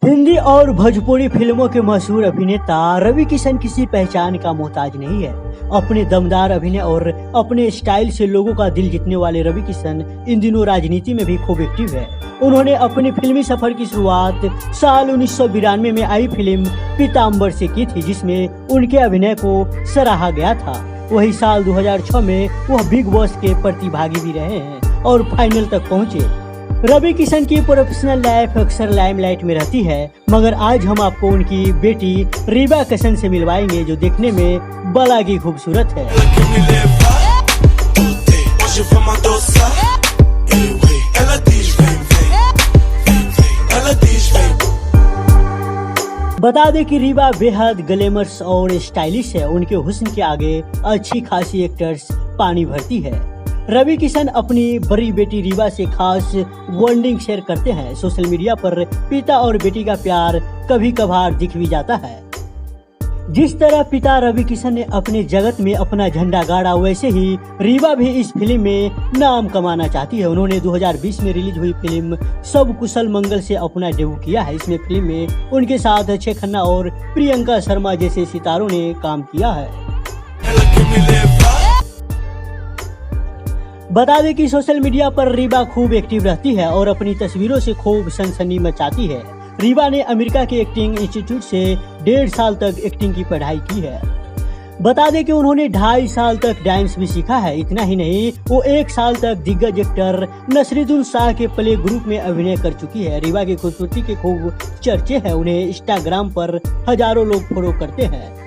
हिंदी और भोजपुरी फिल्मों के मशहूर अभिनेता रवि किशन किसी पहचान का मोहताज नहीं है। अपने दमदार अभिनय और अपने स्टाइल से लोगों का दिल जीतने वाले रवि किशन इन दिनों राजनीति में भी खूब एक्टिव है। उन्होंने अपने फिल्मी सफर की शुरुआत साल 1992 में आई फिल्म पीताम्बर से की थी, जिसमें उनके अभिनय को सराहा गया था। वही साल 2006 में वह बिग बॉस के प्रतिभागी भी रहे हैं और फाइनल तक पहुंचे। रवि किशन की प्रोफेशनल लाइफ अक्सर लाइमलाइट में रहती है, मगर आज हम आपको उनकी बेटी रीवा किशन से मिलवाएंगे, जो देखने में बलागी खूबसूरत है। बता दें कि रीवा बेहद ग्लैमरस और स्टाइलिश है। उनके हुस्न के आगे अच्छी खासी एक्टर्स पानी भरती है। रवि किशन अपनी बड़ी बेटी रीवा से खास बॉन्डिंग शेयर करते हैं। सोशल मीडिया पर पिता और बेटी का प्यार कभी कभार दिख भी जाता है। जिस तरह पिता रवि किशन ने अपने जगत में अपना झंडा गाड़ा, वैसे ही रीवा भी इस फिल्म में नाम कमाना चाहती है। उन्होंने 2020 में रिलीज हुई फिल्म सब कुशल मंगल से अपना डेब्यू किया है। इसमें फिल्म में उनके साथ अक्षय खन्ना और प्रियंका शर्मा जैसे सितारों ने काम किया है। बता दें कि सोशल मीडिया पर रीवा खूब एक्टिव रहती है और अपनी तस्वीरों से खूब सनसनी मचाती है। रीवा ने अमेरिका के एक्टिंग इंस्टीट्यूट से 1.5 साल तक एक्टिंग की पढ़ाई की है। बता दें कि उन्होंने 2.5 साल तक डांस भी सीखा है। इतना ही नहीं, वो 1 साल तक दिग्गज एक्टर नसरुद्दीन शाह के प्ले ग्रुप में अभिनय कर चुकी है। रीवा की खूबसूरती के खूब चर्चे हैं। उन्हें इंस्टाग्राम पर हजारों लोग फॉलो करते हैं।